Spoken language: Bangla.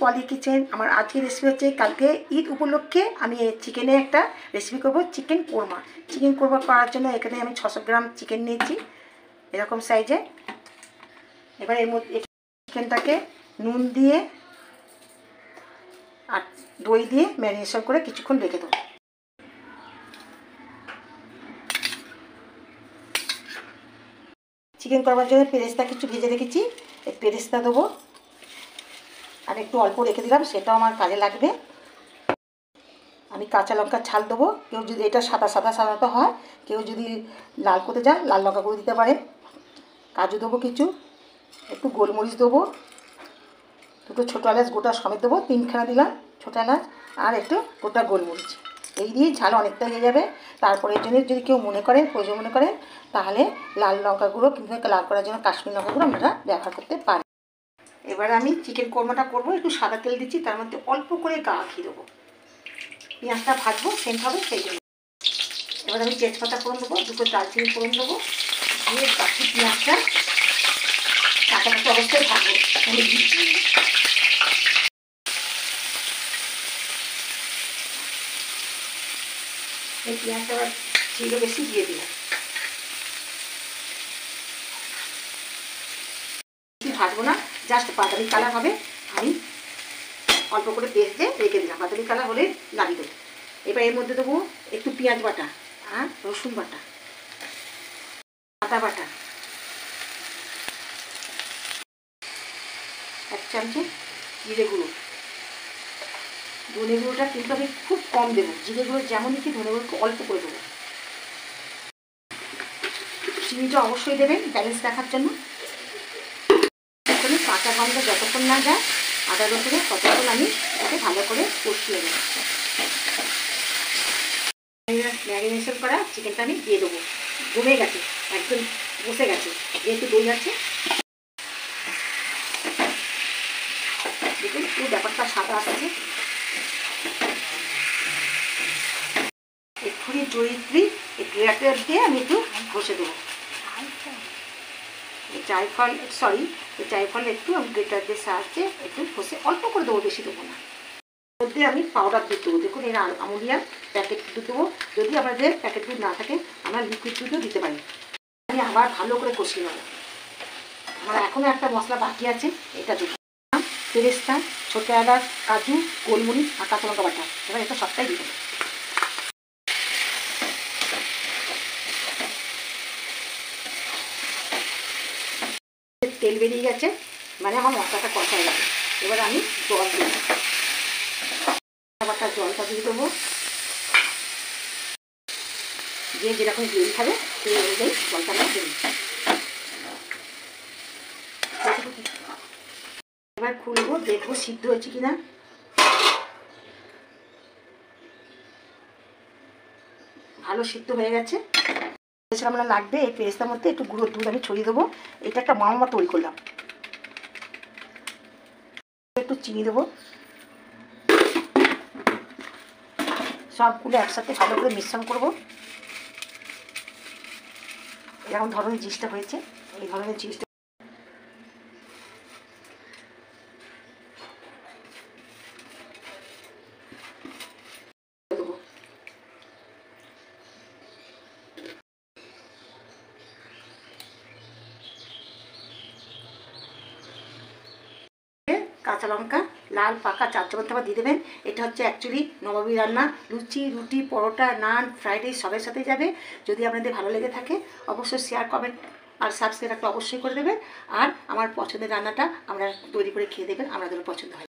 পলি কিচেন। আমার আজকের রেসিপি হচ্ছে, কালকে ঈদ উপলক্ষে আমি চিকেনের একটা রেসিপি করব, চিকেন কোরমা। চিকেন কোরমা করার জন্য এখানে আমি 600 গ্রাম চিকেন নিয়েছি, এরকম সাইজে। এবার এর মধ্যে চিকেনটাকে নুন দিয়ে আর দই দিয়ে ম্যারিনেশন করে কিছুক্ষণ রেখে দেবো। চিকেন করবার জন্য পেরেস্তা কিছু ভেজে রেখেছি, এই পেরেস্তা দেবো আর একটু অল্প রেখে দিলাম, সেটাও আমার কাজে লাগবে। আমি কাঁচা লঙ্কার ছাল দেবো, কেউ যদি এটা সাদা সাদা সাদাতে হয়, কেউ যদি লাল করতে চান লাল লঙ্কা করে দিতে পারে। কাজু দেবো কিছু, একটু গোলমরিচ দেবো, দুটো ছোটো এলাচ গোটা সমেত দেবো, 3খানা দিলাম ছোটো এলাচ, আর একটু গোটা গোলমরিচ। এই দিয়ে ঝাল অনেকটা হয়ে যাবে। তারপরে এর জন্য যদি কেউ মনে করেন, প্রয়োজন মনে করেন, তাহলে লাল লঙ্কা গুঁড়ো কিংবা লাল করার জন্য কাশ্মীরি লঙ্কা গুঁড়ো আমরা ব্যবহার করতে পারি। এবার আমি চিকেন কোরমাটা করবো, একটু সাদা তেল দিচ্ছি, তার মধ্যে অল্প করে গা ঘি দেবো, পেঁয়াজটা ভাজবো সেন্ট হবে সেই জন্য। এবার আমি তেজপাতা ফোড়ন দেবো, দুটো দারচিনি ফোড়ন দেবো, দিয়ে বাকি পেঁয়াজটা কাঁচা কাঁচা অবস্থায় ভাজবো। এই পেঁয়াজটা আবার ছিল বেশি দিয়ে দিলাম, ভাজবো না, জাস্ট বাদামি কালার হবে। আমি অল্প করে পেস্ট দিয়ে রেখে দিলাম, বাদামি কালার হলে লাগিয়ে দেবো। এবার এর মধ্যে দেবো একটু পেঁয়াজ বাটা আর রসুন বাটা, আদা বাটা, 1 চামচে জিরে গুঁড়ো। ধনে গুঁড়োটা কিন্তু আমি খুব কম দেবো, জিরে গুঁড়ো যেমন কি ধনে গুঁড়ো অল্প করে দেবো। চিনিটা অবশ্যই দেবেন ব্যালেন্স রাখার জন্য। কাঁচা গন্ধ যতক্ষণ না যায় আদা রসুনে, ততক্ষণ আমি এটাকে ভালো করে কষিয়ে নেব। ম্যারিনেশন করা চিকেনটা আমি দিয়ে দেবো, জমে গেছে, একদম বসে গেছে, যেহেতু দই আছে। দেখুন পুরো ব্যাপারটা সাদা আসছে। এক্ষুনি জয়িত্রী এই গ্রেটার দিয়ে আমি একটু ঘষে দেবো, জায়ফল একটু আমি গ্রেটার দিয়ে সাহায্যে একটু ঘষে অল্প করে দেবো, বেশি দেবো না। মধ্যে আমি পাউডার দুধ দেবো, দেখুন এর আমুলিয়া প্যাকেট দুধ দেবো। যদি আপনাদের প্যাকেট দুধ না থাকে আমরা লিকুইড দুধও দিতে পারি। আমি আবার ভালো করে কষিয়ে নেবো। আমার এখনও একটা মশলা বাকি আছে, এটা দেবো, পেরেস্তা, ছোটো এলাচ, কাজু, গোলমরিচ আর কাঁচা লঙ্কা বাটা। এবার এটা সবটাই দিয়ে দেবো। তেল বেরিয়ে গেছে, মানে আমার মশলাটা কষা হয়ে গেছে। এবার আমি জল দেবো, বাটার জলটা দিয়ে দেবো, দিয়ে যেরকম গ্রেভি খাবে সেই অনুযায়ী জলটা আমরা দেবো। এবার খুলবো, দেখবো সিদ্ধ হয়েছে কিনা। ভালো সিদ্ধ হয়ে গেছে। আমরা লাগবে এই পেস্তার মধ্যে একটু গুঁড়ো দুধ আমি ছড়িয়ে দেবো। এটা একটা মামা তৈরি করলাম। একটু চিনি দেবো, সবগুলো একসাথে ভালো করে মিশ্রণ করবো। এরকম ধরনের জিনিসটা হয়েছে, এই ধরনের জিনিসটা দেবো। কাঁচা লঙ্কা লাল পাকা 4 চামচ আবার দিয়ে দেবেন। এটা হচ্ছে অ্যাকচুয়ালি নবাবী রান্না, লুচি, রুটি, পরোটা, নান, ফ্রাইড রাইস সবের সাথে যাবে। যদি আপনাদের ভালো লেগে থাকে অবশ্যই শেয়ার, কমেন্ট আর সাবস্ক্রাইব একটা অবশ্যই করে দেবেন। আর আমার পছন্দের রান্নাটা আমরা তৈরি করে খেয়ে দেবেন, আপনাদেরও পছন্দ হয়।